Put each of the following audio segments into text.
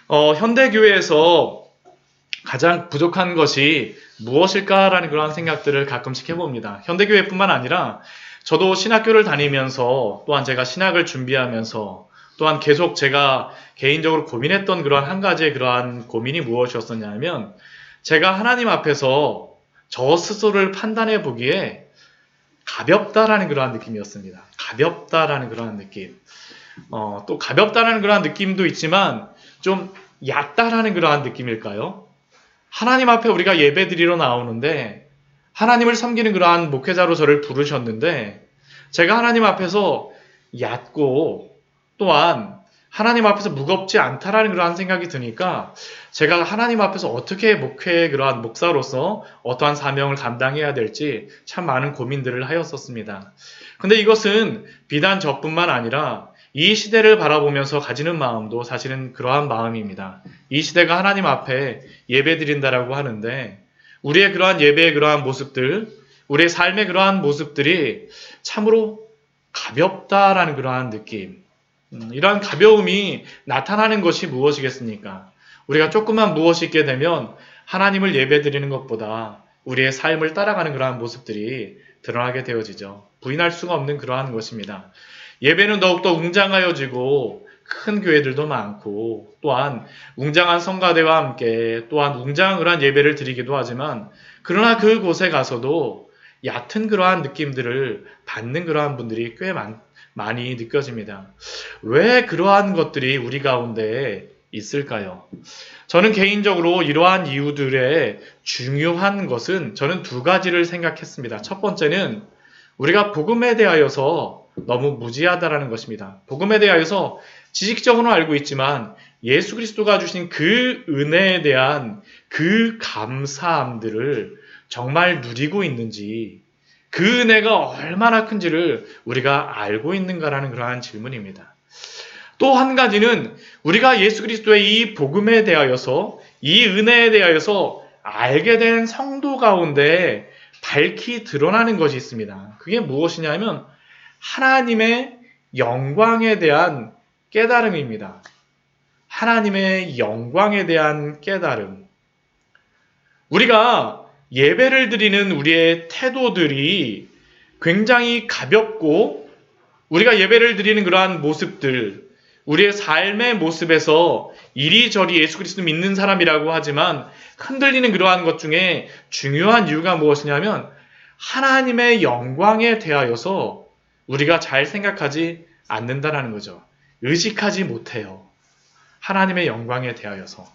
현대교회에서 가장 부족한 것이 무엇일까라는 그런 생각들을 가끔씩 해봅니다. 현대교회뿐만 아니라 저도 신학교를 다니면서 또한 제가 신학을 준비하면서 또한 계속 제가 개인적으로 고민했던 그러한 한 가지의 그러한 고민이 무엇이었었냐면 제가 하나님 앞에서 저 스스로를 판단해 보기에 가볍다라는 그러한 느낌이었습니다. 가볍다라는 그러한 느낌. 또 가볍다라는 그러한 느낌도 있지만 좀 얕다라는 그러한 느낌일까요? 하나님 앞에 우리가 예배드리러 나오는데 하나님을 섬기는 그러한 목회자로 저를 부르셨는데 제가 하나님 앞에서 얕고 또한 하나님 앞에서 무겁지 않다라는 그러한 생각이 드니까 제가 하나님 앞에서 어떻게 그러한 목사로서 어떠한 사명을 감당해야 될지 참 많은 고민들을 하였었습니다. 근데 이것은 비단 저뿐만 아니라 이 시대를 바라보면서 가지는 마음도 사실은 그러한 마음입니다. 이 시대가 하나님 앞에 예배드린다라고 하는데 우리의 그러한 예배의 그러한 모습들, 우리의 삶의 그러한 모습들이 참으로 가볍다라는 그러한 느낌, 이러한 가벼움이 나타나는 것이 무엇이겠습니까? 우리가 조금만 무엇이 있게 되면 하나님을 예배드리는 것보다 우리의 삶을 따라가는 그러한 모습들이 드러나게 되어지죠. 부인할 수가 없는 그러한 것입니다. 예배는 더욱더 웅장하여지고 큰 교회들도 많고 또한 웅장한 성가대와 함께 또한 웅장한 예배를 드리기도 하지만 그러나 그곳에 가서도 얕은 그러한 느낌들을 받는 그러한 분들이 꽤 많이 느껴집니다. 왜 그러한 것들이 우리 가운데 있을까요? 저는 개인적으로 이러한 이유들의 중요한 것은 저는 두 가지를 생각했습니다. 첫 번째는 우리가 복음에 대하여서 너무 무지하다라는 것입니다. 복음에 대하여서 지식적으로는 알고 있지만 예수 그리스도가 주신 그 은혜에 대한 그 감사함들을 정말 누리고 있는지 그 은혜가 얼마나 큰지를 우리가 알고 있는가라는 그러한 질문입니다. 또 한 가지는 우리가 예수 그리스도의 이 복음에 대하여서 이 은혜에 대하여서 알게 된 성도 가운데 밝히 드러나는 것이 있습니다. 그게 무엇이냐면 하나님의 영광에 대한 깨달음입니다. 하나님의 영광에 대한 깨달음. 우리가 예배를 드리는 우리의 태도들이 굉장히 가볍고 우리가 예배를 드리는 그러한 모습들, 우리의 삶의 모습에서 이리저리 예수 그리스도 믿는 사람이라고 하지만 흔들리는 그러한 것 중에 중요한 이유가 무엇이냐면 하나님의 영광에 대하여서 우리가 잘 생각하지 않는다라는 거죠. 의식하지 못해요. 하나님의 영광에 대하여서.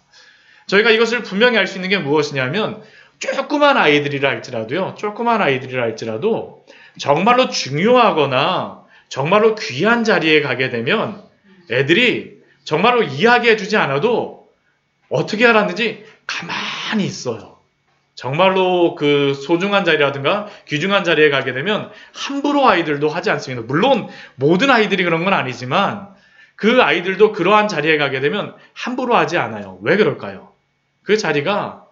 저희가 이것을 분명히 알 수 있는 게 무엇이냐면 조그만 아이들이라 할지라도 정말로 중요하거나 정말로 귀한 자리에 가게 되면 애들이 정말로 이야기해주지 않아도 어떻게 알았는지 가만히 있어요. 정말로 그 소중한 자리라든가 귀중한 자리에 가게 되면 함부로 아이들도 하지 않습니다. 물론 모든 아이들이 그런 건 아니지만 그 아이들도 그러한 자리에 가게 되면 함부로 하지 않아요. 왜 그럴까요? 그 자리가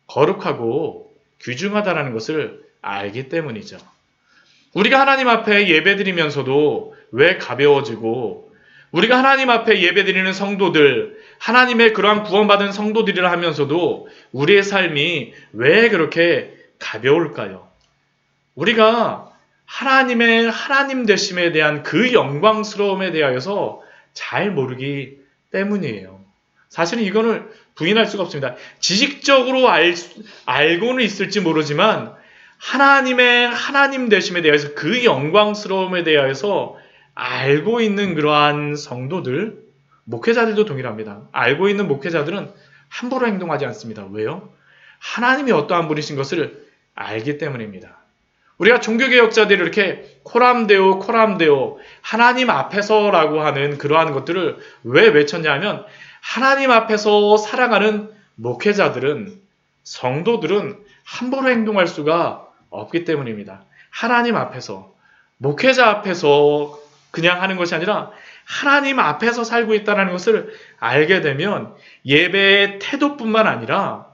거룩하고 귀중하다는 것을 알기 때문이죠. 우리가 하나님 앞에 예배드리면서도 왜 가벼워지고 우리가 하나님 앞에 예배드리는 성도들, 하나님의 그러한 구원받은 성도들이라 하면서도 우리의 삶이 왜 그렇게 가벼울까요? 우리가 하나님의 하나님 되심에 대한 그 영광스러움에 대하여서 잘 모르기 때문이에요. 사실은 이거는 부인할 수가 없습니다. 지식적으로 알고는 있을지 모르지만 하나님의 하나님 되심에 대해서 그 영광스러움에 대하여서 알고 있는 그러한 성도들, 목회자들도 동일합니다. 알고 있는 목회자들은 함부로 행동하지 않습니다. 왜요? 하나님이 어떠한 분이신 것을 알기 때문입니다. 우리가 종교개혁자들이 이렇게 코람데오 하나님 앞에서라고 하는 그러한 것들을 왜 외쳤냐면 하나님 앞에서 살아가는 목회자들은 성도들은 함부로 행동할 수가 없기 때문입니다. 하나님 앞에서 목회자 앞에서 그냥 하는 것이 아니라 하나님 앞에서 살고 있다는 것을 알게 되면 예배의 태도뿐만 아니라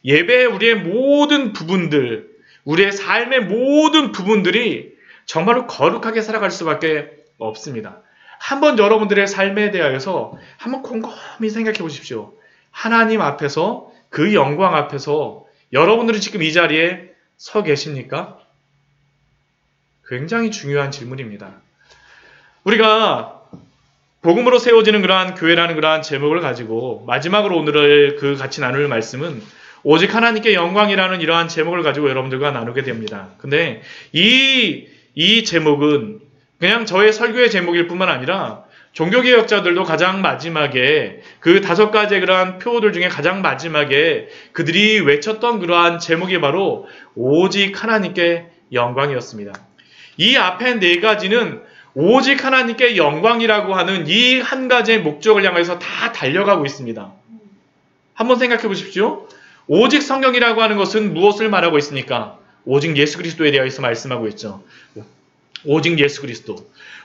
예배의 우리의 모든 부분들, 우리의 삶의 모든 부분들이 정말로 거룩하게 살아갈 수밖에 없습니다. 한번 여러분들의 삶에 대하여서 한번 곰곰이 생각해 보십시오. 하나님 앞에서, 그 영광 앞에서 여러분들은 지금 이 자리에 서 계십니까? 굉장히 중요한 질문입니다. 우리가 복음으로 세워지는 그러한 교회라는 그러한 제목을 가지고 마지막으로 오늘 같이 나눌 말씀은 오직 하나님께 영광이라는 이러한 제목을 가지고 여러분들과 나누게 됩니다. 근데 이 제목은 그냥 저의 설교의 제목일 뿐만 아니라 종교개혁자들도 가장 마지막에 그 5가지의 그러한 표어들 중에 가장 마지막에 그들이 외쳤던 그러한 제목이 바로 오직 하나님께 영광이었습니다. 이 앞에 4가지는 오직 하나님께 영광이라고 하는 이 한 가지의 목적을 향해서 다 달려가고 있습니다. 한번 생각해 보십시오. 오직 성경이라고 하는 것은 무엇을 말하고 있습니까? 오직 예수 그리스도에 대해서 말씀하고 있죠. 오직 예수 그리스도.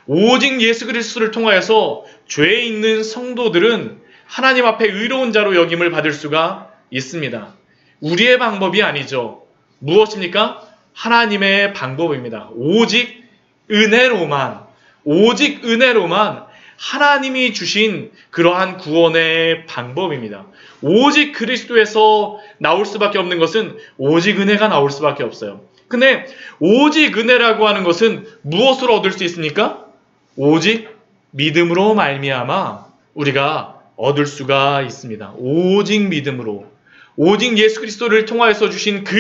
오직 예수 그리스도를 통하여서 죄에 있는 성도들은 하나님 앞에 의로운 자로 여김을 받을 수가 있습니다. 우리의 방법이 아니죠. 무엇입니까? 하나님의 방법입니다. 오직 은혜로만 하나님이 주신 그러한 구원의 방법입니다. 오직 그리스도에서 나올 수밖에 없는 것은 오직 은혜가 나올 수밖에 없어요. 근데 오직 은혜라고 하는 것은 무엇으로 얻을 수 있습니까? 오직 믿음으로 말미암아 우리가 얻을 수가 있습니다. 오직 믿음으로. 오직 예수 그리스도를 통하여서 주신 그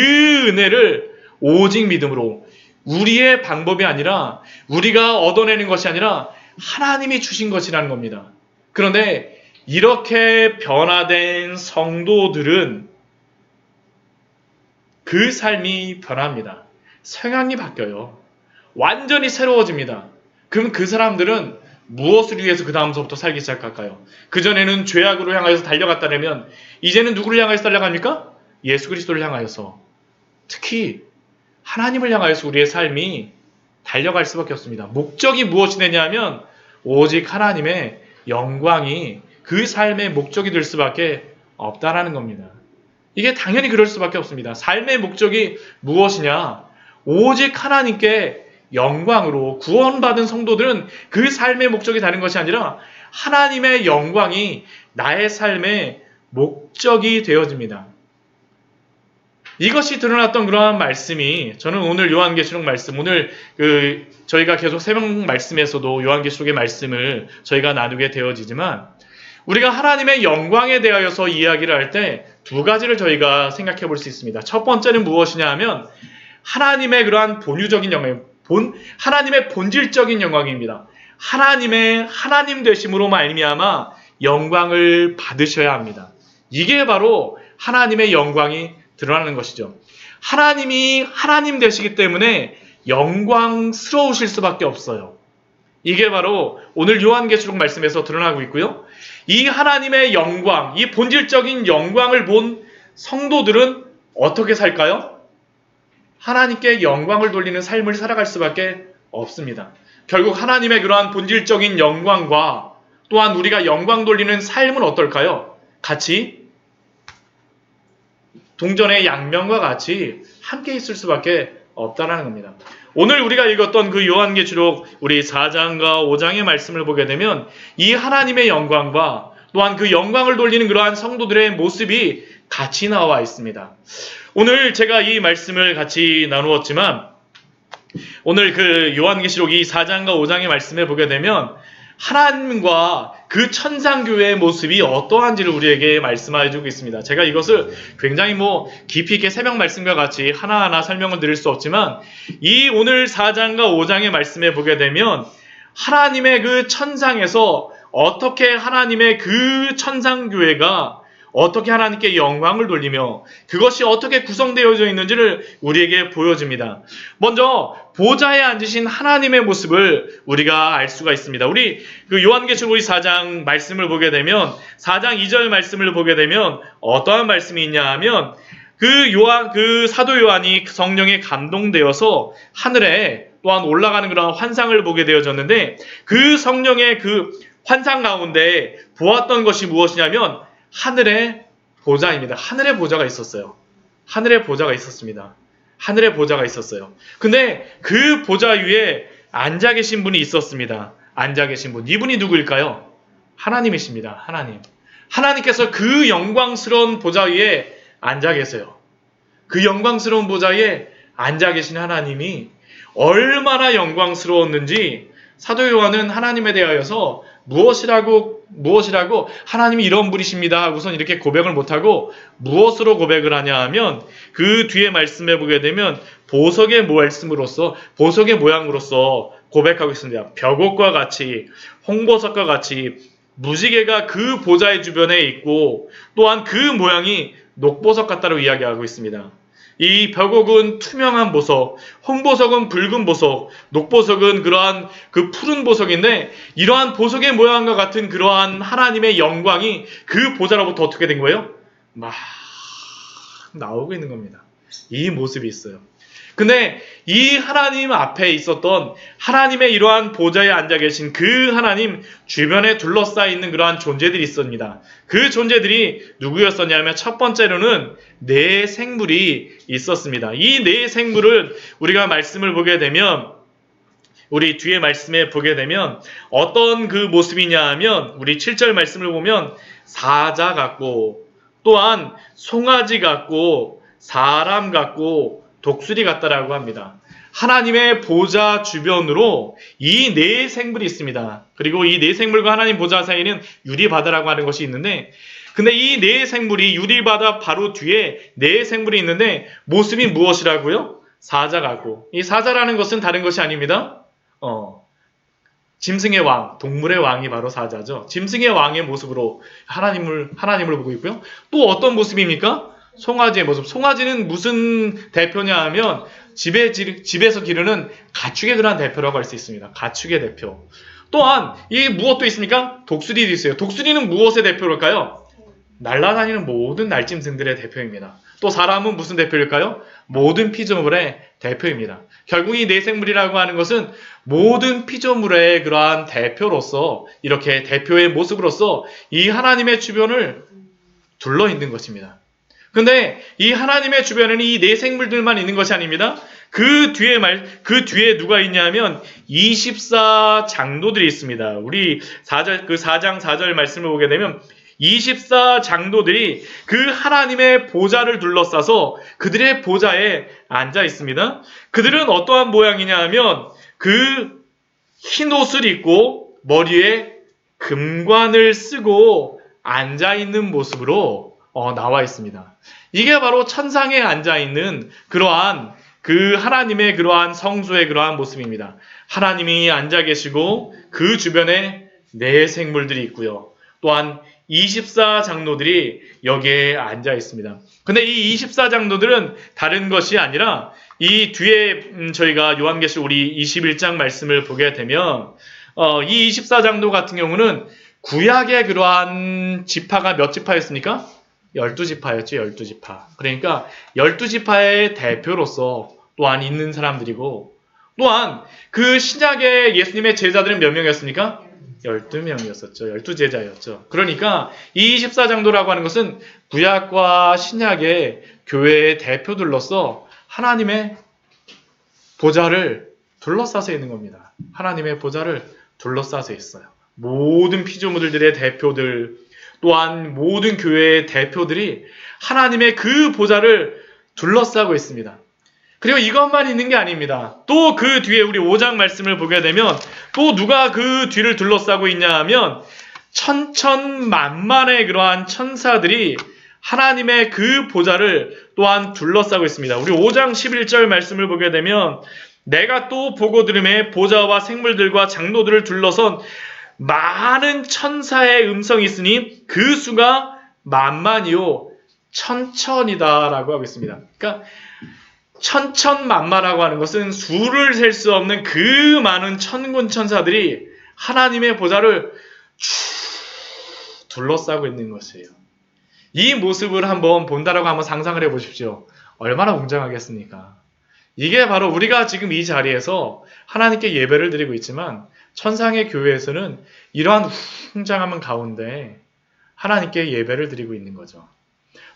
은혜를 오직 믿음으로. 우리의 방법이 아니라 우리가 얻어내는 것이 아니라 하나님이 주신 것이라는 겁니다. 그런데 이렇게 변화된 성도들은 그 삶이 변합니다. 성향이 바뀌어요. 완전히 새로워집니다. 그럼 그 사람들은 무엇을 위해서 그 다음서부터 살기 시작할까요? 그전에는 죄악으로 향하여서 달려갔다면 이제는 누구를 향해서 달려갑니까? 예수 그리스도를 향하여서. 특히 하나님을 향하여서 우리의 삶이 달려갈 수밖에 없습니다. 목적이 무엇이 되냐면 오직 하나님의 영광이 그 삶의 목적이 될 수밖에 없다라는 겁니다. 이게 당연히 그럴 수밖에 없습니다. 삶의 목적이 무엇이냐? 오직 하나님께 영광으로 구원받은 성도들은 그 삶의 목적이 다른 것이 아니라 하나님의 영광이 나의 삶의 목적이 되어집니다. 이것이 드러났던 그러한 말씀이 저는 오늘 요한계시록 말씀, 오늘 저희가 계속 새벽 말씀에서도 요한계시록의 말씀을 저희가 나누게 되어지지만 우리가 하나님의 영광에 대하여서 이야기를 할 때 2가지를 저희가 생각해 볼 수 있습니다. 첫 번째는 무엇이냐 하면 하나님의 그러한 본유적인 영광, 하나님의 본질적인 영광입니다. 하나님의 하나님 되심으로 말미암아 영광을 받으셔야 합니다. 이게 바로 하나님의 영광이 드러나는 것이죠. 하나님이 하나님 되시기 때문에 영광스러우실 수밖에 없어요. 이게 바로 오늘 요한계시록 말씀에서 드러나고 있고요. 이 하나님의 영광, 이 본질적인 영광을 본 성도들은 어떻게 살까요? 하나님께 영광을 돌리는 삶을 살아갈 수밖에 없습니다. 결국 하나님의 그러한 본질적인 영광과 또한 우리가 영광 돌리는 삶은 어떨까요? 같이 동전의 양면과 같이 함께 있을 수밖에 없다는 겁니다. 오늘 우리가 읽었던 그 요한계시록 우리 4장과 5장의 말씀을 보게 되면 이 하나님의 영광과 또한 그 영광을 돌리는 그러한 성도들의 모습이 같이 나와 있습니다. 오늘 제가 이 말씀을 같이 나누었지만 오늘 그 요한계시록 이 4장과 5장의 말씀을 보게 되면 하나님과 그 천상교회의 모습이 어떠한지를 우리에게 말씀해 주고 있습니다. 제가 이것을 굉장히 깊이 있게 새벽 말씀과 같이 하나하나 설명을 드릴 수 없지만 이 오늘 4장과 5장의 말씀에 보게 되면 하나님의 그 천상에서 어떻게 하나님의 그 천상교회가 어떻게 하나님께 영광을 돌리며 그것이 어떻게 구성되어져 있는지를 우리에게 보여줍니다. 먼저 보좌에 앉으신 하나님의 모습을 우리가 알 수가 있습니다. 우리 그 요한계시록 4장 말씀을 보게 되면 4장 2절 말씀을 보게 되면 어떠한 말씀이 있냐 하면 그 사도 요한이 성령에 감동되어서 하늘에 또한 올라가는 그런 환상을 보게 되어졌는데 그 성령의 그 환상 가운데 보았던 것이 무엇이냐면 하늘의 보좌입니다. 하늘의 보좌가 있었어요. 하늘의 보좌가 있었습니다. 하늘의 보좌가 있었어요. 근데 그 보좌 위에 앉아 계신 분이 있었습니다. 앉아 계신 분. 이분이 누구일까요? 하나님이십니다. 하나님. 하나님께서 그 영광스러운 보좌 위에 앉아 계세요. 그 영광스러운 보좌 위에 앉아 계신 하나님이 얼마나 영광스러웠는지 사도 요한은 하나님에 대하여서 무엇이라고 하나님이 이런 분이십니다 하고선 이렇게 고백을 못하고 무엇으로 고백을 하냐 하면 그 뒤에 말씀해 보게 되면 보석의 모양으로서 고백하고 있습니다. 벽옥과 같이 홍보석과 같이 무지개가 그 보좌의 주변에 있고 또한 그 모양이 녹보석 같다고 이야기하고 있습니다. 이 벽옥은 투명한 보석, 홍보석은 붉은 보석, 녹보석은 그러한 그 푸른 보석인데 이러한 보석의 모양과 같은 그러한 하나님의 영광이 그 보좌로부터 어떻게 된 거예요? 막 나오고 있는 겁니다. 이 모습이 있어요. 근데 이 하나님 앞에 있었던 하나님의 이러한 보좌에 앉아 계신 그 하나님 주변에 둘러싸여 있는 그러한 존재들이 있습니다. 그 존재들이 누구였었냐면 첫 번째로는 네 생물이 있었습니다. 이 네 생물을 우리가 말씀을 보게 되면 우리 뒤에 말씀에 보게 되면 어떤 그 모습이냐 하면 우리 7절 말씀을 보면 사자 같고 또한 송아지 같고 사람 같고 독수리 같다라고 합니다. 하나님의 보좌 주변으로 이 네 생물이 있습니다. 그리고 이 네 생물과 하나님 보좌 사이에는 유리바다라고 하는 것이 있는데 근데 이 네 생물이 유리바다 바로 뒤에 네 생물이 있는데 모습이 무엇이라고요? 사자 같고 이 사자라는 것은 다른 것이 아닙니다. 짐승의 왕, 동물의 왕이 바로 사자죠. 짐승의 왕의 모습으로 하나님을 보고 있고요. 또 어떤 모습입니까? 송아지의 모습. 송아지는 무슨 대표냐 하면 집에서 기르는 가축의 그러한 대표라고 할 수 있습니다. 가축의 대표. 또한 이 무엇도 있습니까? 독수리도 있어요. 독수리는 무엇의 대표일까요? 날아다니는 모든 날짐승들의 대표입니다. 또 사람은 무슨 대표일까요? 모든 피조물의 대표입니다. 결국 이 네 생물이라고 하는 것은 모든 피조물의 그러한 대표로서 이렇게 대표의 모습으로서 이 하나님의 주변을 둘러 있는 것입니다. 근데 이 하나님의 주변에는 이 네 생물들만 있는 것이 아닙니다. 그 뒤에 누가 있냐면 24장로들이 있습니다. 우리 4장 4절 말씀을 보게 되면 24장로들이 그 하나님의 보좌를 둘러싸서 그들의 보좌에 앉아 있습니다. 그들은 어떠한 모양이냐 하면 그 흰 옷을 입고 머리에 금관을 쓰고 앉아 있는 모습으로 나와 있습니다. 이게 바로 천상에 앉아 있는 그러한 그 하나님의 그러한 성소의 그러한 모습입니다. 하나님이 앉아 계시고 그 주변에 네 생물들이 있고요. 또한 24장로들이 여기에 앉아 있습니다. 근데 이 24장로들은 다른 것이 아니라 이 뒤에 저희가 요한계시록 우리 21장 말씀을 보게 되면 이 24장로 같은 경우는 구약의 그러한 지파가 몇 지파였습니까? 12지파였죠. 12지파. 그러니까 12지파의 대표로서 또한 있는 사람들이고 또한 그 신약의 예수님의 제자들은 몇 명이었습니까? 12명이었었죠. 12제자였죠. 그러니까 이 24장로라고 하는 것은 구약과 신약의 교회의 대표들로서 하나님의 보좌를 둘러싸서 있는 겁니다. 하나님의 보좌를 둘러싸서 있어요. 모든 피조물들의 대표들 또한 모든 교회의 대표들이 하나님의 그 보좌를 둘러싸고 있습니다. 그리고 이것만 있는 게 아닙니다. 또 그 뒤에 우리 5장 말씀을 보게 되면 또 누가 그 뒤를 둘러싸고 있냐 하면 천천만만의 그러한 천사들이 하나님의 그 보좌를 또한 둘러싸고 있습니다. 우리 5장 11절 말씀을 보게 되면 내가 또 보고 들음에 보좌와 생물들과 장로들을 둘러선 많은 천사의 음성이 있으니 그 수가 만만이요 천천이다 라고 하고 있습니다. 그러니까 천천만마라고 하는 것은 수를 셀 수 없는 그 많은 천군 천사들이 하나님의 보좌를 둘러싸고 있는 것이에요. 이 모습을 한번 본다라고 한번 상상을 해보십시오. 얼마나 웅장하겠습니까? 이게 바로 우리가 지금 이 자리에서 하나님께 예배를 드리고 있지만 천상의 교회에서는 이러한 웅장함 가운데 하나님께 예배를 드리고 있는 거죠.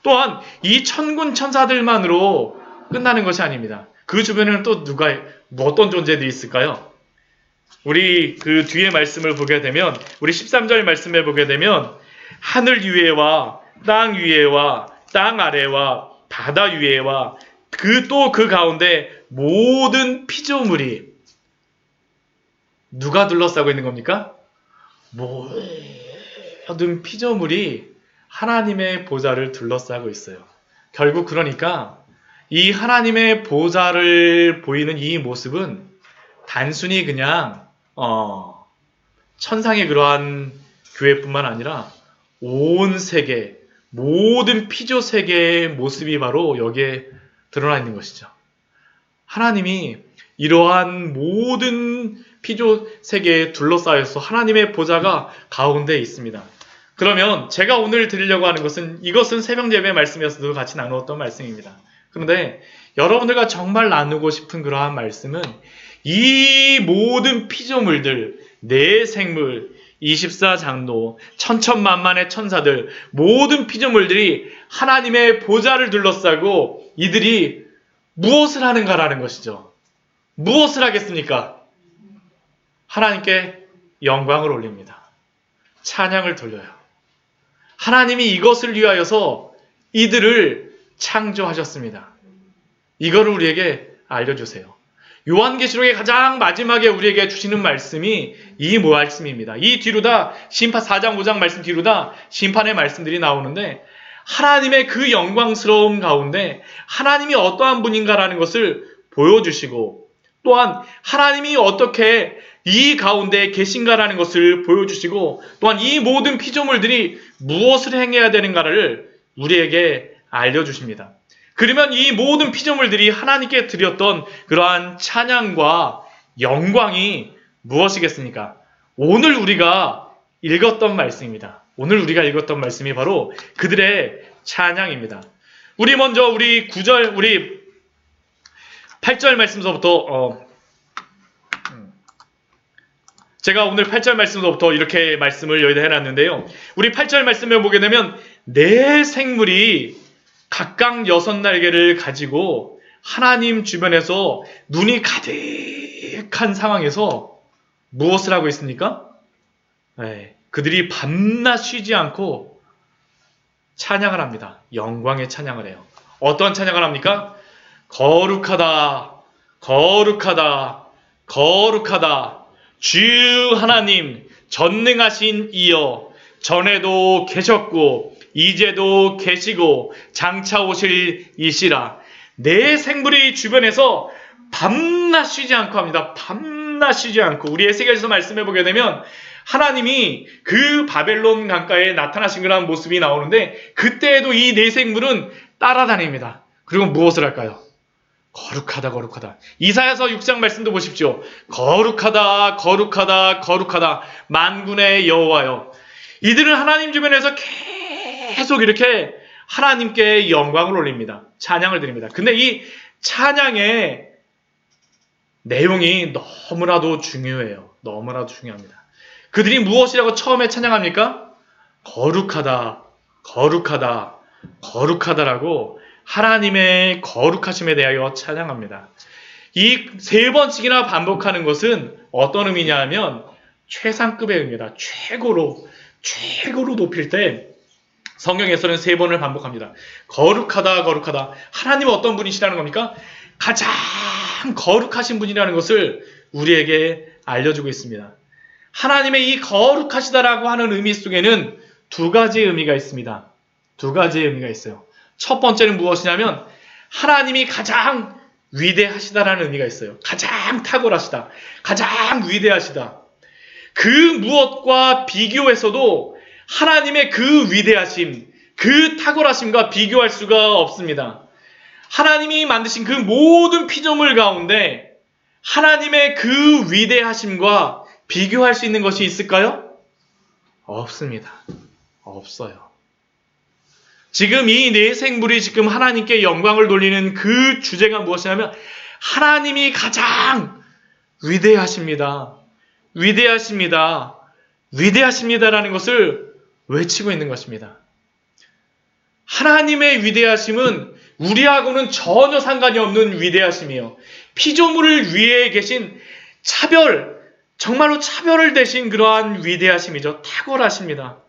또한 이 천군 천사들만으로 끝나는 것이 아닙니다. 그 주변에는 또 어떤 존재들이 있을까요? 우리 그 뒤에 말씀을 보게 되면, 우리 13절 말씀에 보게 되면, 하늘 위에와 땅 위에와 땅 아래와 바다 위에와 그 가운데 모든 피조물이 누가 둘러싸고 있는 겁니까? 모든 피조물이 하나님의 보좌를 둘러싸고 있어요. 결국 그러니까 이 하나님의 보좌를 보이는 이 모습은 단순히 그냥 천상의 그러한 교회뿐만 아니라 온 세계, 모든 피조 세계의 모습이 바로 여기에 드러나 있는 것이죠. 하나님이 이러한 모든 피조 세계에 둘러싸여서 하나님의 보좌가 가운데 있습니다. 그러면 제가 오늘 드리려고 하는 것은, 이것은 새벽 예배 말씀이었어도 같이 나누었던 말씀입니다. 그런데 여러분들과 정말 나누고 싶은 그러한 말씀은, 이 모든 피조물들, 내 생물, 24장로, 천천만만의 천사들, 모든 피조물들이 하나님의 보좌를 둘러싸고 이들이 무엇을 하는가라는 것이죠. 무엇을 하겠습니까? 하나님께 영광을 올립니다. 찬양을 돌려요. 하나님이 이것을 위하여서 이들을 창조하셨습니다. 이거를 우리에게 알려주세요. 요한계시록의 가장 마지막에 우리에게 주시는 말씀이 이 말씀입니다. 이 뒤로 다 심판 4장 5장 말씀 뒤로 다 심판의 말씀들이 나오는데, 하나님의 그 영광스러움 가운데 하나님이 어떠한 분인가라는 것을 보여주시고, 또한 하나님이 어떻게 이 가운데 계신가라는 것을 보여주시고, 또한 이 모든 피조물들이 무엇을 행해야 되는가를 우리에게 알려주십니다. 그러면 이 모든 피조물들이 하나님께 드렸던 그러한 찬양과 영광이 무엇이겠습니까? 오늘 우리가 읽었던 말씀입니다. 오늘 우리가 읽었던 말씀이 바로 그들의 찬양입니다. 우리 먼저 우리 9절, 우리 8절 말씀서부터 제가 오늘 8절 말씀서부터 이렇게 말씀을 여기다 해놨는데요. 우리 8절 말씀을 보게 되면, 내 생물이 각각 6날개를 가지고 하나님 주변에서 눈이 가득한 상황에서 무엇을 하고 있습니까? 그들이 밤낮 쉬지 않고 찬양을 합니다. 영광의 찬양을 해요. 어떤 찬양을 합니까? 거룩하다, 거룩하다, 거룩하다. 주 하나님 전능하신 이여, 전에도 계셨고 이제도 계시고 장차 오실 이시라. 내 생물이 주변에서 밤낮 쉬지 않고 합니다. 밤낮 쉬지 않고. 우리 에스겔서 말씀해 보게 되면 하나님이 그 바벨론 강가에 나타나신 그런 모습이 나오는데, 그때에도 이 네 생물은 따라다닙니다. 그리고 무엇을 할까요? 거룩하다, 거룩하다. 이사야서 6장 말씀도 보십시오. 거룩하다, 거룩하다, 거룩하다. 만군의 여호와여. 이들은 하나님 주변에서 계속 이렇게 하나님께 영광을 올립니다. 찬양을 드립니다. 근데 이 찬양의 내용이 너무나도 중요해요. 너무나도 중요합니다. 그들이 무엇이라고 처음에 찬양합니까? 거룩하다, 거룩하다, 거룩하다라고 하나님의 거룩하심에 대하여 찬양합니다. 이 3번씩이나 반복하는 것은 어떤 의미냐 하면 최상급의 의미다. 최고로 높일 때 성경에서는 3번을 반복합니다. 거룩하다, 거룩하다. 하나님은 어떤 분이시라는 겁니까? 가장 거룩하신 분이라는 것을 우리에게 알려주고 있습니다. 하나님의 이 거룩하시다라고 하는 의미 속에는 2가지의 의미가 있습니다. 2가지의 의미가 있어요. 첫 번째는 무엇이냐면 하나님이 가장 위대하시다라는 의미가 있어요. 가장 탁월하시다. 가장 위대하시다. 그 무엇과 비교해서도 하나님의 그 위대하심, 그 탁월하심과 비교할 수가 없습니다. 하나님이 만드신 그 모든 피조물 가운데 하나님의 그 위대하심과 비교할 수 있는 것이 있을까요? 없습니다. 없어요. 지금 이 네 생물이 지금 하나님께 영광을 돌리는 그 주제가 무엇이냐면 하나님이 가장 위대하십니다. 위대하십니다. 위대하십니다라는 것을 외치고 있는 것입니다. 하나님의 위대하심은 우리하고는 전혀 상관이 없는 위대하심이요. 피조물을 위에 계신 정말로 차별을 대신 그러한 위대하심이죠. 탁월하십니다.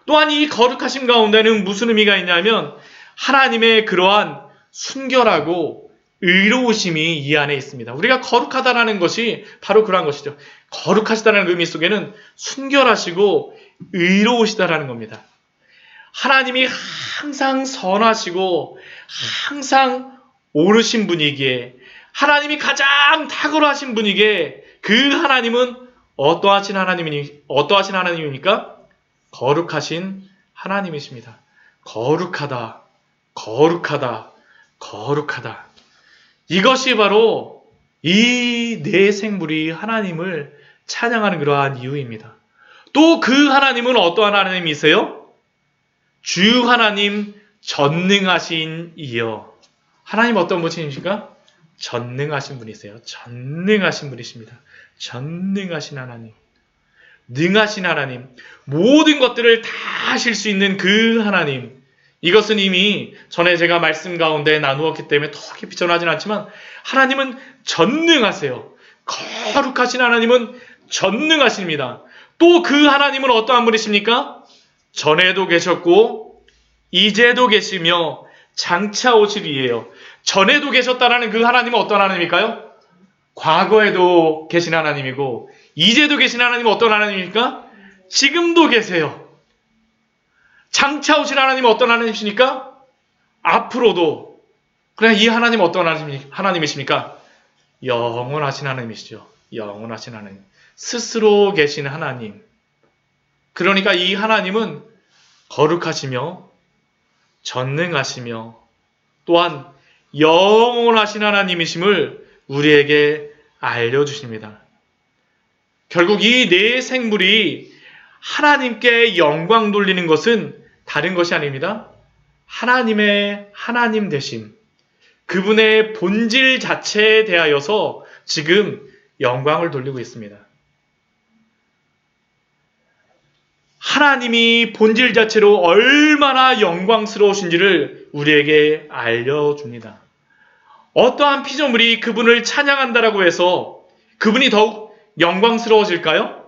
또한 이 거룩하심 가운데는 무슨 의미가 있냐면 하나님의 그러한 순결하고 의로우심이 이 안에 있습니다. 우리가 거룩하다라는 것이 바로 그러한 것이죠. 거룩하시다는 의미 속에는 순결하시고 의로우시다라는 겁니다. 하나님이 항상 선하시고 항상 옳으신 분이기에, 하나님이 가장 탁월하신 분이기에 그 하나님은 어떠하신 하나님입니까? 거룩하신 하나님이십니다. 거룩하다, 거룩하다, 거룩하다. 이것이 바로 이 네 생물이 하나님을 찬양하는 그러한 이유입니다. 또 그 하나님은 어떠한 하나님이세요? 주 하나님 전능하신 이여. 하나님 어떤 분이십니까? 전능하신 분이세요. 전능하신 분이십니다. 전능하신 하나님. 능하신 하나님. 모든 것들을 다 하실 수 있는 그 하나님. 이것은 이미 전에 제가 말씀 가운데 나누었기 때문에 더 깊이 전하진 않지만 하나님은 전능하세요. 거룩하신 하나님은 전능하십니다. 또 그 하나님은 어떠한 분이십니까? 전에도 계셨고 이제도 계시며 장차 오실 이에요. 전에도 계셨다라는 그 하나님은 어떤 하나님일까요? 과거에도 계신 하나님이고 이제도 계신 하나님은 어떤 하나님입니까? 지금도 계세요. 장차 오실 하나님은 어떤 하나님이십니까? 앞으로도. 그냥 이 하나님은 어떤 하나님이십니까? 영원하신 하나님이시죠. 영원하신 하나님. 스스로 계신 하나님. 그러니까 이 하나님은 거룩하시며 전능하시며 또한 영원하신 하나님이심을 우리에게 알려주십니다. 결국 이 네 생물이 하나님께 영광 돌리는 것은 다른 것이 아닙니다. 하나님의 하나님 되심, 그분의 본질 자체에 대하여서 지금 영광을 돌리고 있습니다. 하나님이 본질 자체로 얼마나 영광스러우신지를 우리에게 알려줍니다. 어떠한 피조물이 그분을 찬양한다라고 해서 그분이 더욱 영광스러워질까요?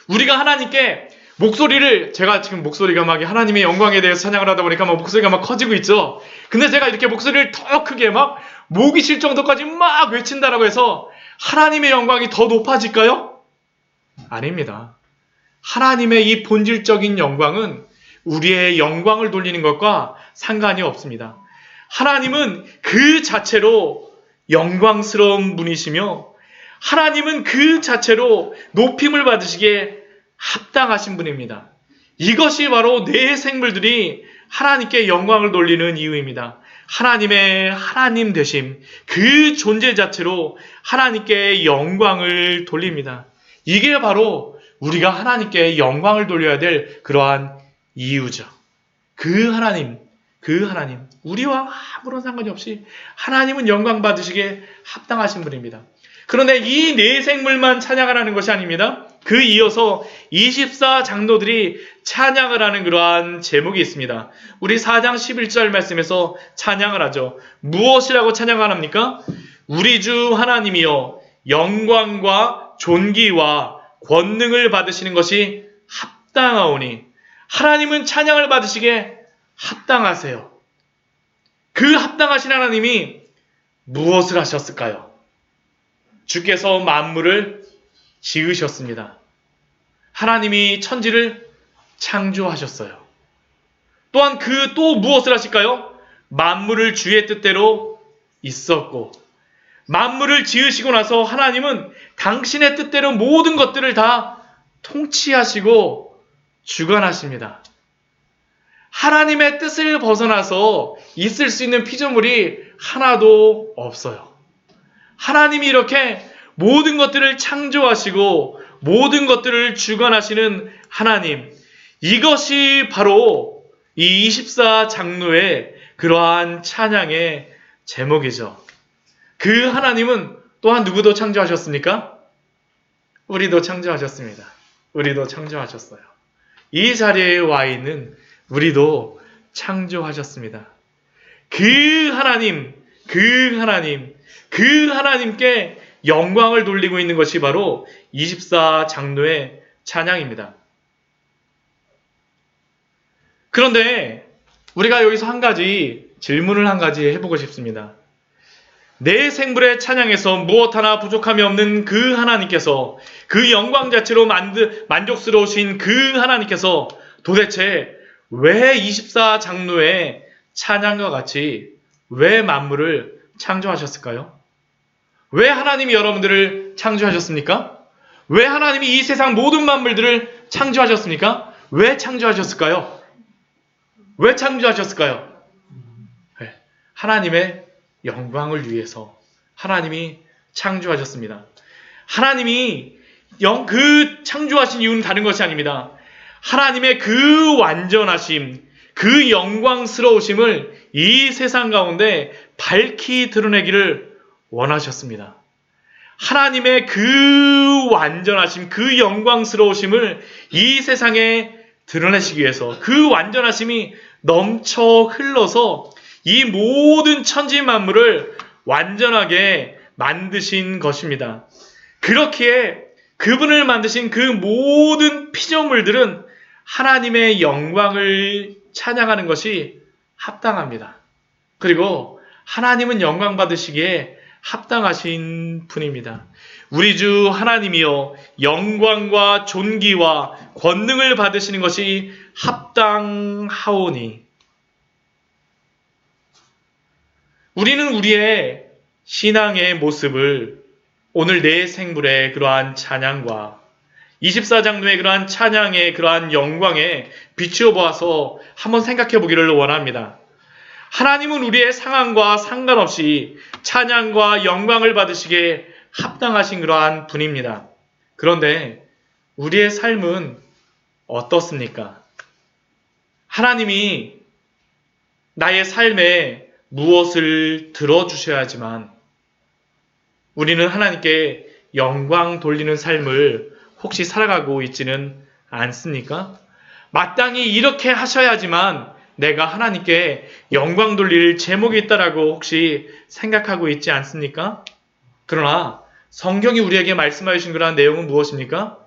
우리가 하나님께 목소리를, 제가 지금 목소리가 막 하나님의 영광에 대해서 찬양을 하다 보니까 막 목소리가 막 커지고 있죠. 근데 제가 이렇게 목소리를 더 크게 막 목이 쉴 정도까지 막 외친다라고 해서 하나님의 영광이 더 높아질까요? 아닙니다. 하나님의 이 본질적인 영광은 우리의 영광을 돌리는 것과 상관이 없습니다. 하나님은 그 자체로 영광스러운 분이시며 하나님은 그 자체로 높임을 받으시기에 합당하신 분입니다. 이것이 바로 네 생물들이 하나님께 영광을 돌리는 이유입니다. 하나님의 하나님 되심, 그 존재 자체로 하나님께 영광을 돌립니다. 이게 바로 우리가 하나님께 영광을 돌려야 될 그러한 이유죠. 그 하나님, 우리와 아무런 상관이 없이 하나님은 영광 받으시기에 합당하신 분입니다. 그런데 이 네 생물만 찬양을 하는 것이 아닙니다. 그 이어서 24 장로들이 찬양을 하는 그러한 제목이 있습니다. 우리 4장 11절 말씀에서 찬양을 하죠. 무엇이라고 찬양을 합니까? 우리 주 하나님이여 영광과 존귀와 권능을 받으시는 것이 합당하오니. 하나님은 찬양을 받으시기에 합당하세요. 그 합당하신 하나님이 무엇을 하셨을까요? 주께서 만물을 지으셨습니다. 하나님이 천지를 창조하셨어요. 또한 그 또 무엇을 하실까요? 만물을 주의 뜻대로 있었고, 만물을 지으시고 나서 하나님은 당신의 뜻대로 모든 것들을 다 통치하시고 주관하십니다. 하나님의 뜻을 벗어나서 있을 수 있는 피조물이 하나도 없어요. 하나님이 이렇게 모든 것들을 창조하시고 모든 것들을 주관하시는 하나님, 이것이 바로 이 24 장로의 그러한 찬양의 제목이죠. 그 하나님은 또한 누구도 창조하셨습니까? 우리도 창조하셨습니다. 우리도 창조하셨어요. 이 자리에 와 있는 우리도 창조하셨습니다. 그 하나님께 영광을 돌리고 있는 것이 바로 24장로의 찬양입니다. 그런데 우리가 여기서 한 가지 질문을 한 가지 해보고 싶습니다. 내 생물의 찬양에서 무엇 하나 부족함이 없는 그 하나님께서, 그 영광 자체로 만족스러우신 그 하나님께서 도대체 왜 24장로의 찬양과 같이 왜 만물을 창조하셨을까요? 왜 하나님이 여러분들을 창조하셨습니까? 왜 하나님이 이 세상 모든 만물들을 창조하셨습니까? 왜 창조하셨을까요? 왜 창조하셨을까요? 네, 하나님의 영광을 위해서 하나님이 창조하셨습니다. 하나님이 그 창조하신 이유는 다른 것이 아닙니다. 하나님의 그 완전하심, 그 영광스러우심을 이 세상 가운데 밝히 드러내기를 원하셨습니다. 하나님의 그 완전하심, 그 영광스러우심을 이 세상에 드러내시기 위해서 그 완전하심이 넘쳐 흘러서 이 모든 천지 만물을 완전하게 만드신 것입니다. 그렇기에 그분을 만드신 그 모든 피조물들은 하나님의 영광을 찬양하는 것이 합당합니다. 그리고 하나님은 영광 받으시기에 합당하신 분입니다. 우리 주 하나님이여 영광과 존귀와 권능을 받으시는 것이 합당하오니. 우리는 우리의 신앙의 모습을 오늘 내 생물의 그러한 찬양과 24장로의 그러한 찬양의 그러한 영광에 비추어 보아서 한번 생각해 보기를 원합니다. 하나님은 우리의 상황과 상관없이 찬양과 영광을 받으시기에 합당하신 그러한 분입니다. 그런데 우리의 삶은 어떻습니까? 하나님이 나의 삶에 무엇을 들어주셔야 하지만 우리는 하나님께 영광 돌리는 삶을 혹시 살아가고 있지는 않습니까? 마땅히 이렇게 하셔야지만 내가 하나님께 영광 돌릴 제목이 있다라고 혹시 생각하고 있지 않습니까? 그러나 성경이 우리에게 말씀하여 주신 그러한 내용은 무엇입니까?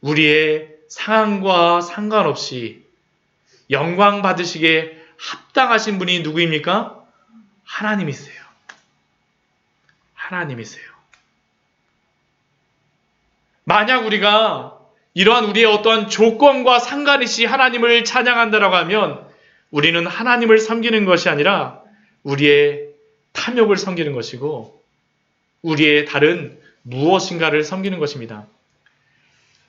우리의 상황과 상관없이 영광 받으시기에 합당하신 분이 누구입니까? 하나님이세요. 하나님이세요. 만약 우리가 이러한 우리의 어떠한 조건과 상관없이 하나님을 찬양한다라고 하면 우리는 하나님을 섬기는 것이 아니라 우리의 탐욕을 섬기는 것이고 우리의 다른 무엇인가를 섬기는 것입니다.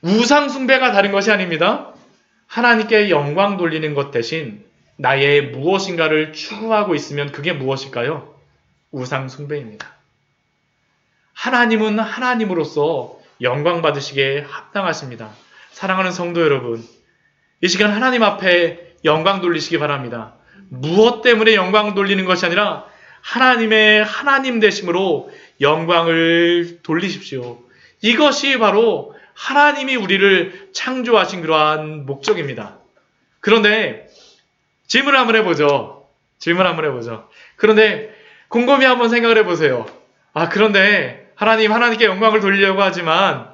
우상 숭배가 다른 것이 아닙니다. 하나님께 영광 돌리는 것 대신 나의 무엇인가를 추구하고 있으면 그게 무엇일까요? 우상 숭배입니다. 하나님은 하나님으로서 영광 받으시기에 합당하십니다. 사랑하는 성도 여러분, 이 시간 하나님 앞에 영광 돌리시기 바랍니다. 무엇 때문에 영광 돌리는 것이 아니라 하나님의 하나님 되심으로 영광을 돌리십시오. 이것이 바로 하나님이 우리를 창조하신 그러한 목적입니다. 그런데 질문을 한번 해보죠. 그런데 곰곰이 한번 생각을 해보세요. 그런데 하나님께 영광을 돌리려고 하지만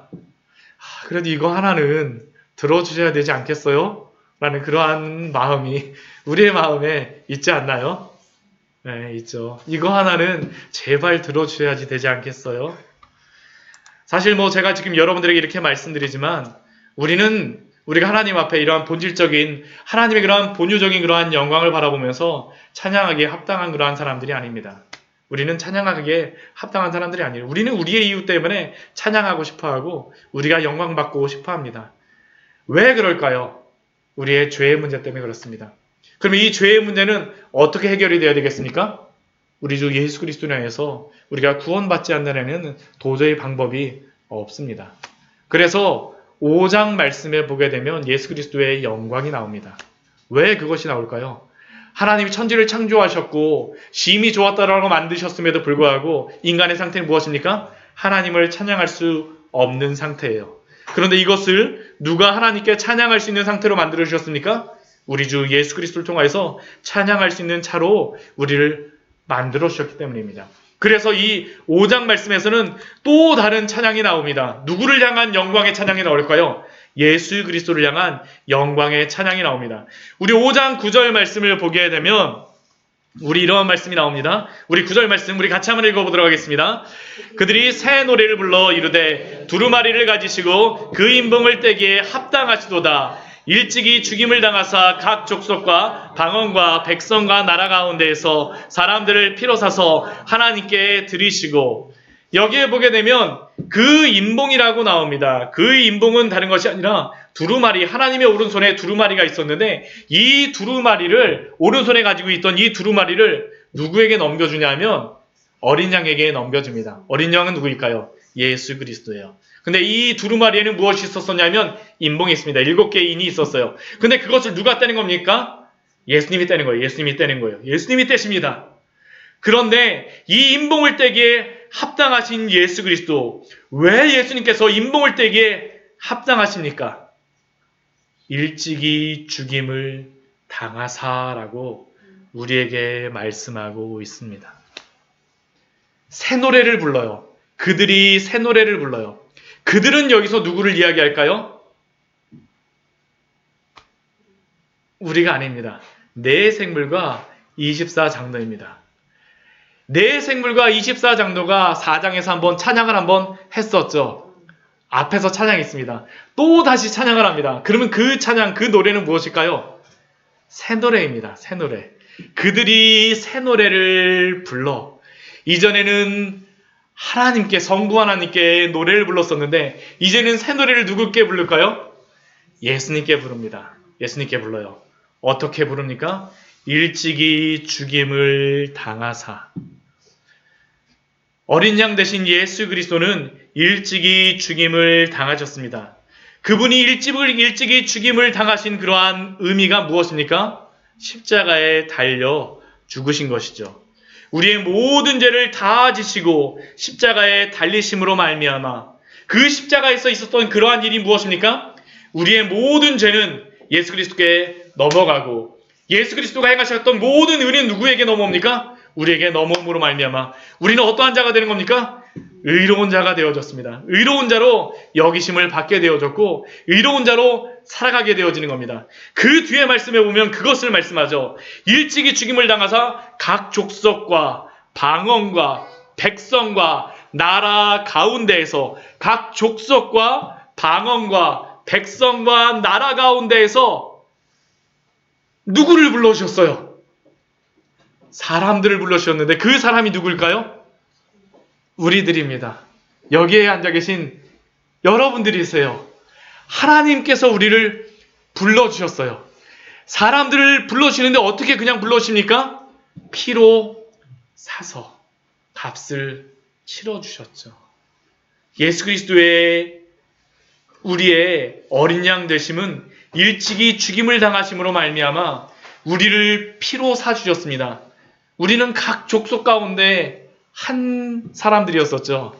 그래도 이거 하나는 들어주셔야 되지 않겠어요? 라는 그러한 마음이 우리의 마음에 있지 않나요? 네, 있죠. 이거 하나는 제발 들어주셔야지 되지 않겠어요? 사실 제가 지금 여러분들에게 이렇게 말씀드리지만 우리가 하나님 앞에 이러한 본질적인 하나님의 그러한 본유적인 그러한 영광을 바라보면서 찬양하기에 합당한 그러한 사람들이 아닙니다. 우리는 찬양하기에 합당한 사람들이 아니에요. 우리는 우리의 이유 때문에 찬양하고 싶어하고 우리가 영광받고 싶어합니다. 왜 그럴까요? 우리의 죄의 문제 때문에 그렇습니다. 그럼 이 죄의 문제는 어떻게 해결이 되어야 되겠습니까? 우리 주 예수 그리스도를 통해서 우리가 구원받지 않는 도저히 방법이 없습니다. 그래서 5장 말씀에 보게 되면 예수 그리스도의 영광이 나옵니다. 왜 그것이 나올까요? 하나님이 천지를 창조하셨고 심히 좋았다라고 만드셨음에도 불구하고 인간의 상태는 무엇입니까? 하나님을 찬양할 수 없는 상태예요. 그런데 이것을 누가 하나님께 찬양할 수 있는 상태로 만들어 주셨습니까? 우리 주 예수 그리스도를 통해서 찬양할 수 있는 차로 우리를 만들어 주셨기 때문입니다. 그래서 이 5장 말씀에서는 또 다른 찬양이 나옵니다. 누구를 향한 영광의 찬양이 나올까요? 예수 그리스도를 향한 영광의 찬양이 나옵니다. 우리 5장 9절 말씀을 보게 되면 우리 이러한 말씀이 나옵니다. 우리 9절 말씀 우리 같이 한번 읽어보도록 하겠습니다. 그들이 새 노래를 불러 이르되 두루마리를 가지시고 그 인봉을 떼기에 합당하시도다. 일찍이 죽임을 당하사 각 족속과 방언과 백성과 나라 가운데에서 사람들을 피로 사서 하나님께 드리시고, 여기에 보게 되면 그 인봉이라고 나옵니다. 그 인봉은 다른 것이 아니라 두루마리, 하나님의 오른손에 두루마리가 있었는데 이 두루마리를, 오른손에 가지고 있던 이 두루마리를 누구에게 넘겨주냐면 어린 양에게 넘겨줍니다. 어린 양은 누구일까요? 예수 그리스도예요. 근데 이 두루마리에는 무엇이 있었었냐면 인봉이 있습니다. 7개의 인이 있었어요. 근데 그것을 누가 떼는 겁니까? 예수님이 떼는 거예요. 예수님이 떼는 거예요. 예수님이 떼십니다. 그런데 이 인봉을 떼기에 합당하신 예수 그리스도, 왜 예수님께서 인봉을 떼기에 합당하십니까? 일찍이 죽임을 당하사라고 우리에게 말씀하고 있습니다. 새 노래를 불러요. 그들이 새 노래를 불러요. 그들은 여기서 누구를 이야기할까요? 우리가 아닙니다. 네 생물과 24장로입니다. 네 생물과 24장로가 4장에서 한번 찬양을 한번 했었죠. 앞에서 찬양이 있습니다. 또 다시 찬양을 합니다. 그러면 그 찬양, 그 노래는 무엇일까요? 새 노래입니다. 새 노래. 그들이 새 노래를 불러. 이전에는 하나님께, 성부 하나님께 노래를 불렀었는데 이제는 새 노래를 누구께 부를까요? 예수님께 부릅니다. 예수님께 불러요. 어떻게 부릅니까? 일찍이 죽임을 당하사. 어린 양 대신 예수 그리스도는 일찍이 죽임을 당하셨습니다. 그분이 일찍이 죽임을 당하신 그러한 의미가 무엇입니까? 십자가에 달려 죽으신 것이죠. 우리의 모든 죄를 다 지시고 십자가에 달리심으로 말미암아 그 십자가에서 있었던 그러한 일이 무엇입니까? 우리의 모든 죄는 예수 그리스도께 넘어가고 예수 그리스도가 행하셨던 모든 의는 누구에게 넘어옵니까? 우리에게 넘어옴으로 말미암아 우리는 어떠한 자가 되는 겁니까? 의로운 자가 되어졌습니다. 의로운 자로 여기심을 받게 되어졌고 의로운 자로 살아가게 되어지는 겁니다. 그 뒤에 말씀에 보면 그것을 말씀하죠. 일찍이 죽임을 당하사 각 족속과 방언과 백성과 나라 가운데에서, 각 족속과 방언과 백성과 나라 가운데에서 누구를 불러주셨어요? 사람들을 불러주셨는데 그 사람이 누굴까요? 우리들입니다. 여기에 앉아 계신 여러분들이세요. 하나님께서 우리를 불러주셨어요. 사람들을 불러주시는데 어떻게 그냥 불러주십니까? 피로 사서 값을 치러주셨죠. 예수 그리스도의 우리의 어린 양 되심은 일찍이 죽임을 당하심으로 말미암아 우리를 피로 사주셨습니다. 우리는 각 족속 가운데 한 사람들이었었죠.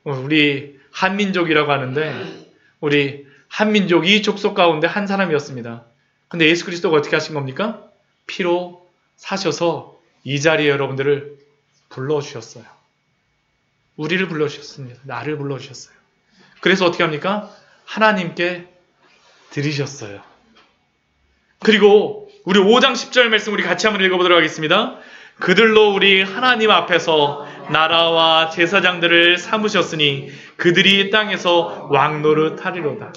우리 한민족이라고 하는데 우리 한민족 이 족속 가운데 한 사람이었습니다. 근데 예수 그리스도가 어떻게 하신 겁니까? 피로 사셔서 이 자리에 여러분들을 불러주셨어요. 우리를 불러주셨습니다. 나를 불러주셨어요. 그래서 어떻게 합니까? 하나님께 드리셨어요. 그리고 우리 5장 10절 말씀 우리 같이 한번 읽어보도록 하겠습니다. 그들로 우리 하나님 앞에서 나라와 제사장들을 삼으셨으니 그들이 땅에서 왕노릇 하리로다.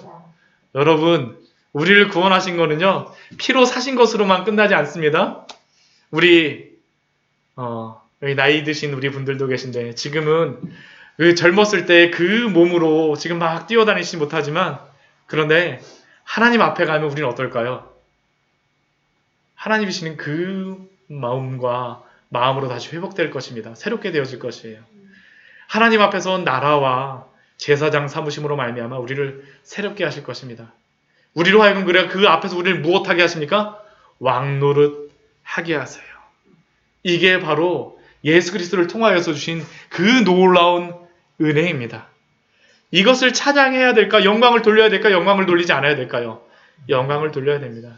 여러분, 우리를 구원하신 거는요, 피로 사신 것으로만 끝나지 않습니다. 우리 여기 나이 드신 우리 분들도 계신데 지금은 그 젊었을 때 그 몸으로 지금 막 뛰어다니지 못하지만 그런데 하나님 앞에 가면 우리는 어떨까요? 하나님이시는 그 마음으로 다시 회복될 것입니다. 새롭게 되어질 것이에요. 하나님 앞에서 나라와 제사장 삼으심으로 말미암아 우리를 새롭게 하실 것입니다. 우리로 하여금 그래 그 앞에서 우리를 무엇하게 하십니까? 왕노릇 하게 하세요. 이게 바로 예수 그리스도를 통하여서 주신 그 놀라운 은혜입니다. 이것을 찬양해야 될까? 영광을 돌려야 될까? 영광을 돌리지 않아야 될까요? 영광을 돌려야 됩니다.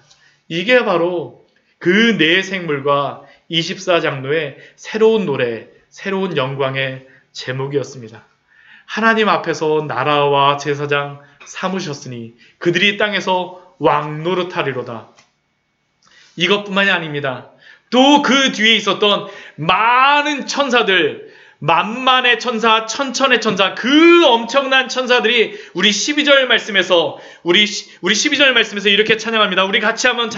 이게 바로 그 네 생물과 24장로의 새로운 노래, 새로운 영광의 제목이었습니다. 하나님 앞에서 나라와 제사장 삼으셨으니 그들이 땅에서 왕 노릇하리로다. 이것뿐만이 아닙니다. 또 그 뒤에 있었던 많은 천사들, 만만의 천사, 천천의 천사, 그 엄청난 천사들이 우리 12절 말씀에서 우리 12절 말씀에서 이렇게 찬양합니다. 우리 같이 한번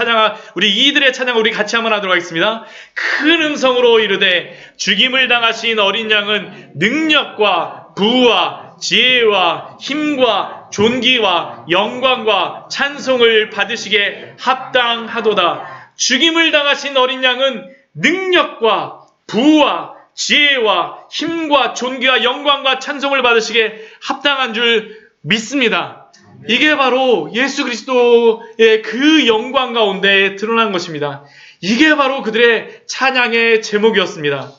우리 이들의 찬양을 우리 같이 한번 하도록 하겠습니다. 큰 음성으로 이르되 죽임을 당하신 어린 양은 능력과 부와 지혜와 힘과 존귀와 영광과 찬송을 받으시게 합당하도다. 죽임을 당하신 어린 양은 능력과 부와 지혜와 힘과 존귀와 영광과 찬송을 받으시기에 합당한 줄 믿습니다. 이게 바로 예수 그리스도의 그 영광 가운데 드러난 것입니다. 이게 바로 그들의 찬양의 제목이었습니다.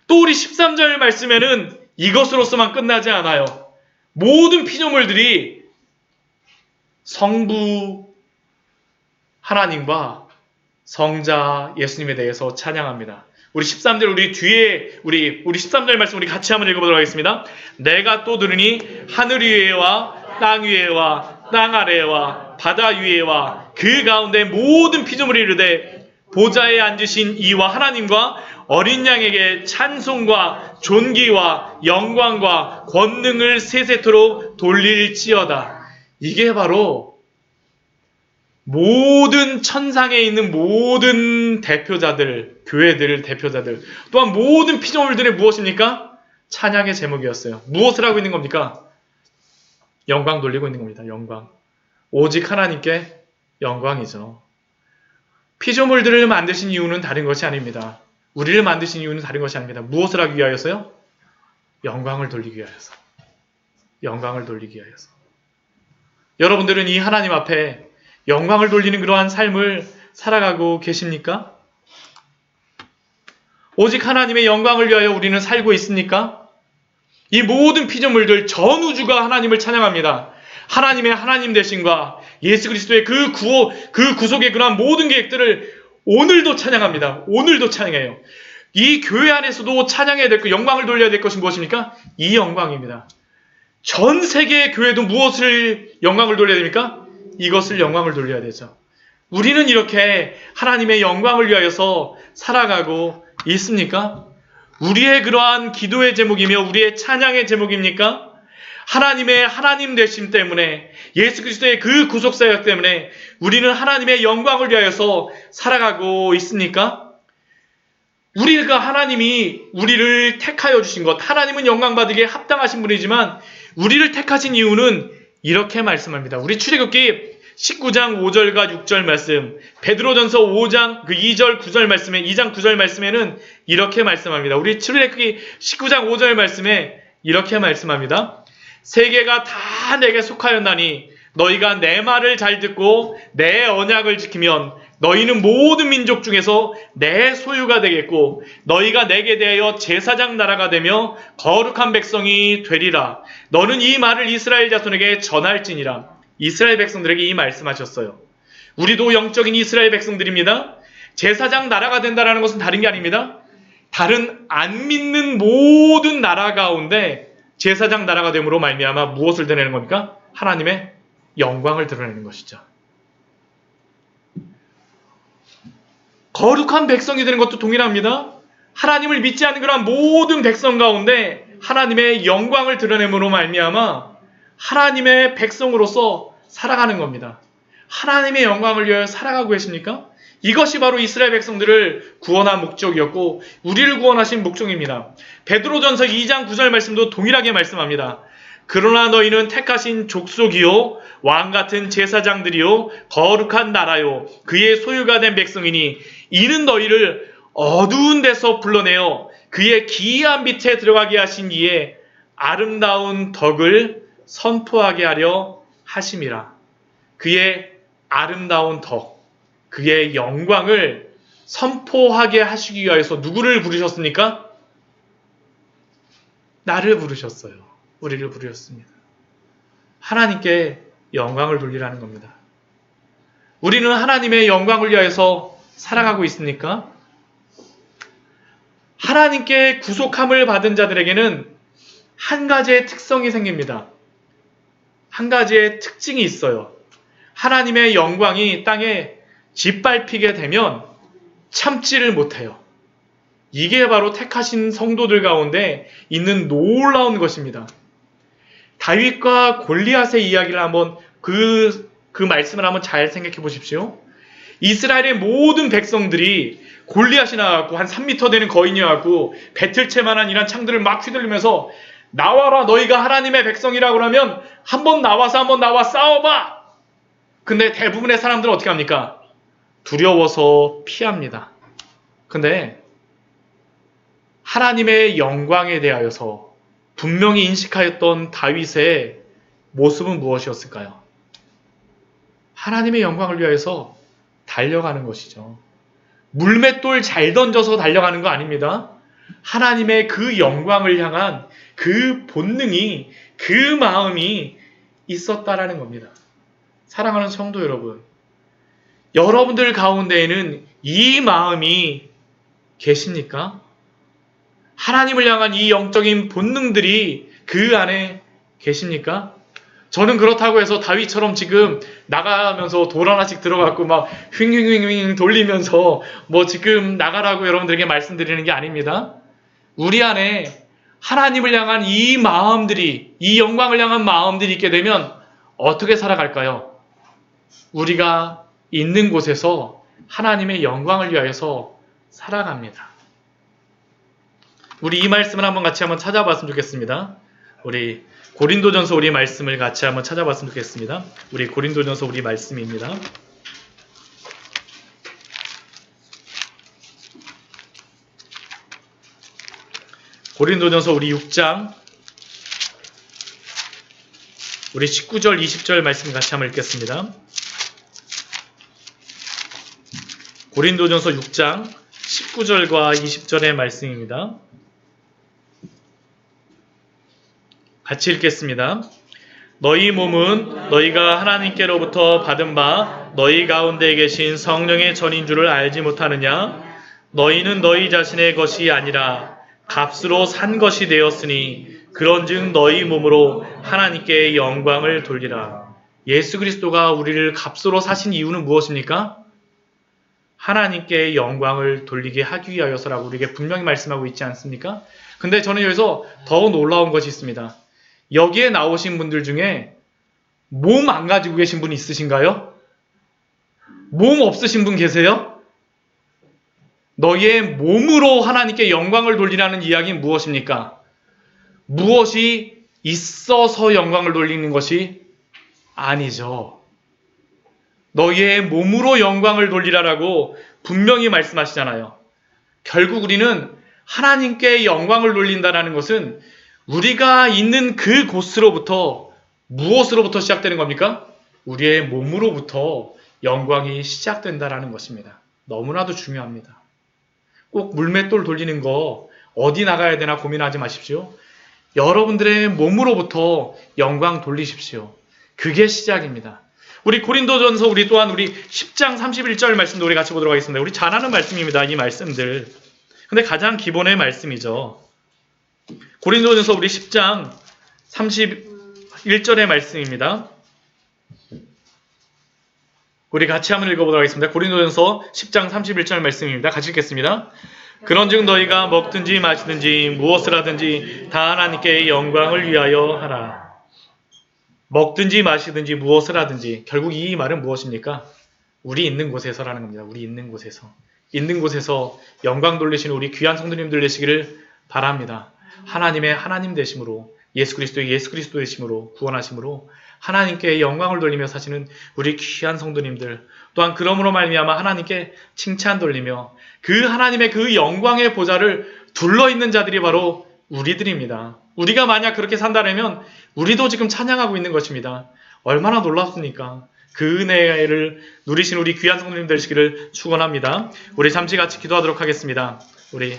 또 우리 13절 말씀에는 이것으로서만 끝나지 않아요. 모든 피조물들이 성부 하나님과 성자 예수님에 대해서 찬양합니다. 우리 13절 우리 13절 말씀 우리 같이 한번 읽어보도록 하겠습니다. 내가 또 들으니 하늘 위에와 땅 위에와 땅 아래와 바다 위에와 그 가운데 모든 피조물이 이르되 보좌에 앉으신 이와 하나님과 어린 양에게 찬송과 존귀와 영광과 권능을 세세토록 돌릴지어다. 이게 바로 모든 천상에 있는 모든 대표자들, 교회들 대표자들, 또한 모든 피조물들의 무엇입니까? 찬양의 제목이었어요. 무엇을 하고 있는 겁니까? 영광 돌리고 있는 겁니다. 영광. 오직 하나님께 영광이죠. 피조물들을 만드신 이유는 다른 것이 아닙니다. 우리를 만드신 이유는 다른 것이 아닙니다. 무엇을 하기 위하여서요? 영광을 돌리기 위하여서. 영광을 돌리기 위하여서. 여러분들은 이 하나님 앞에 영광을 돌리는 그러한 삶을 살아가고 계십니까? 오직 하나님의 영광을 위하여 우리는 살고 있습니까? 이 모든 피조물들 전 우주가 하나님을 찬양합니다. 하나님의 하나님 되심과 예수 그리스도의 그 구속의 그러한 모든 계획들을 오늘도 찬양합니다. 오늘도 찬양해요. 이 교회 안에서도 찬양해야 될 것, 영광을 돌려야 될 것이 무엇입니까? 이 영광입니다. 전 세계의 교회도 무엇을 영광을 돌려야 됩니까? 이것을 영광을 돌려야 되죠. 우리는 이렇게 하나님의 영광을 위하여서 살아가고 있습니까? 우리의 그러한 기도의 제목이며 우리의 찬양의 제목입니까? 하나님의 하나님 되심 때문에 예수 그리스도의 그 구속사역 때문에 우리는 하나님의 영광을 위하여서 살아가고 있습니까? 우리가 하나님이 우리를 택하여 주신 것, 하나님은 영광 받으기에 합당하신 분이지만 우리를 택하신 이유는 이렇게 말씀합니다. 우리 출애굽기 19장 5절과 6절 말씀, 베드로전서 5장 2절 9절 말씀에 2장 9절 말씀에는 이렇게 말씀합니다. 우리 출애굽기 19장 5절 말씀에 이렇게 말씀합니다. 세계가 다 내게 속하였나니 너희가 내 말을 잘 듣고 내 언약을 지키면 너희는 모든 민족 중에서 내 소유가 되겠고 너희가 내게 대하여 제사장 나라가 되며 거룩한 백성이 되리라. 너는 이 말을 이스라엘 자손에게 전할지니라. 이스라엘 백성들에게 이 말씀하셨어요. 우리도 영적인 이스라엘 백성들입니다. 제사장 나라가 된다는 것은 다른 게 아닙니다. 다른 안 믿는 모든 나라 가운데 제사장 나라가 됨으로 말미암아 무엇을 드러내는 겁니까? 하나님의 영광을 드러내는 것이죠. 거룩한 백성이 되는 것도 동일합니다. 하나님을 믿지 않는 그런 모든 백성 가운데 하나님의 영광을 드러냄으로 말미암아 하나님의 백성으로서 살아가는 겁니다. 하나님의 영광을 위하여 살아가고 계십니까? 이것이 바로 이스라엘 백성들을 구원한 목적이었고 우리를 구원하신 목적입니다. 베드로전서 2장 9절 말씀도 동일하게 말씀합니다. 그러나 너희는 택하신 족속이요 왕같은 제사장들이요 거룩한 나라요 그의 소유가 된 백성이니 이는 너희를 어두운 데서 불러내어 그의 기이한 빛에 들어가게 하신 이의 아름다운 덕을 선포하게 하려 하심이라. 그의 아름다운 덕, 그의 영광을 선포하게 하시기 위해서 누구를 부르셨습니까? 나를 부르셨어요. 우리를 부르셨습니다. 하나님께 영광을 돌리라는 겁니다. 우리는 하나님의 영광을 위하여서 살아가고 있습니까? 하나님께 구속함을 받은 자들에게는 한 가지의 특성이 생깁니다. 한 가지의 특징이 있어요. 하나님의 영광이 땅에 짓밟히게 되면 참지를 못해요. 이게 바로 택하신 성도들 가운데 있는 놀라운 것입니다. 다윗과 골리앗의 이야기를 한번 그 말씀을 한번 잘 생각해 보십시오. 이스라엘의 모든 백성들이 골리앗이 나와갖고 한 3m 되는 거인이어갖고 배틀채만한 이런 창들을 막 휘둘리면서 나와라 너희가 하나님의 백성이라고 그러면 한번 나와 싸워봐. 근데 대부분의 사람들은 어떻게 합니까? 두려워서 피합니다. 근데 하나님의 영광에 대하여서 분명히 인식하였던 다윗의 모습은 무엇이었을까요? 하나님의 영광을 위하여서 달려가는 것이죠. 물맷돌 잘 던져서 달려가는 거 아닙니다. 하나님의 그 영광을 향한 그 본능이, 그 마음이 있었다라는 겁니다. 사랑하는 성도 여러분, 여러분들 가운데에는 이 마음이 계십니까? 하나님을 향한 이 영적인 본능들이 그 안에 계십니까? 저는 그렇다고 해서 다윗처럼 지금 나가면서 돌 하나씩 들어갖고 막 휘잉휘잉 돌리면서 뭐 지금 나가라고 여러분들에게 말씀드리는 게 아닙니다. 우리 안에 하나님을 향한 이 마음들이, 이 영광을 향한 마음들이 있게 되면 어떻게 살아갈까요? 우리가 있는 곳에서 하나님의 영광을 위하여서 살아갑니다. 우리 이 말씀을 같이 한번 찾아봤으면 좋겠습니다. 우리 고린도전서 우리 말씀을 같이 한번 찾아봤으면 좋겠습니다. 우리 고린도전서 우리 말씀입니다. 고린도전서 우리 6장 우리 19절 20절 말씀 같이 한번 읽겠습니다. 고린도전서 6장 19절과 20절의 말씀입니다. 같이 읽겠습니다. 너희 몸은 너희가 하나님께로부터 받은 바 너희 가운데 계신 성령의 전인 줄을 알지 못하느냐? 너희는 너희 자신의 것이 아니라 값으로 산 것이 되었으니 그런즉 너희 몸으로 하나님께 영광을 돌리라. 예수 그리스도가 우리를 값으로 사신 이유는 무엇입니까? 하나님께 영광을 돌리게 하기 위하여서라고 우리에게 분명히 말씀하고 있지 않습니까? 근데 저는 여기서 더 놀라운 것이 있습니다. 여기에 나오신 분들 중에 몸 안 가지고 계신 분 있으신가요? 몸 없으신 분 계세요? 너희의 몸으로 하나님께 영광을 돌리라는 이야기는 무엇입니까? 무엇이 있어서 영광을 돌리는 것이 아니죠. 너희의 몸으로 영광을 돌리라라고 분명히 말씀하시잖아요. 결국 우리는 하나님께 영광을 돌린다는 것은 우리가 있는 그 곳으로부터 무엇으로부터 시작되는 겁니까? 우리의 몸으로부터 영광이 시작된다는 것입니다. 너무나도 중요합니다. 꼭 물맷돌 돌리는 거 어디 나가야 되나 고민하지 마십시오. 여러분들의 몸으로부터 영광 돌리십시오. 그게 시작입니다. 우리 고린도전서 우리 10장 31절 말씀도 우리 같이 보도록 하겠습니다. 우리 잘 아는 말씀입니다. 이 말씀들. 근데 가장 기본의 말씀이죠. 고린도전서 우리 10장 31절의 말씀입니다. 우리 같이 한번 읽어보도록 하겠습니다. 고린도전서 10장 31절 말씀입니다. 같이 읽겠습니다. 그런즉 너희가 먹든지 마시든지 무엇을 하든지 다 하나님께 영광을 위하여 하라. 먹든지 마시든지 무엇을 하든지 결국 이 말은 무엇입니까? 우리 있는 곳에서라는 겁니다. 우리 있는 곳에서. 있는 곳에서 영광 돌리시는 우리 귀한 성도님들 되시기를 바랍니다. 하나님의 하나님 되심으로 예수 그리스도의 예수 그리스도 되심으로 구원하심으로 하나님께 영광을 돌리며 사시는 우리 귀한 성도님들 또한 그러므로 말미암아 하나님께 칭찬 돌리며 그 하나님의 그 영광의 보좌를 둘러있는 자들이 바로 우리들입니다. 우리가 만약 그렇게 산다면 우리도 지금 찬양하고 있는 것입니다. 얼마나 놀랍습니까? 그 은혜를 누리신 우리 귀한 성도님 되시기를 축원합니다. 우리 잠시 같이 기도하도록 하겠습니다. 우리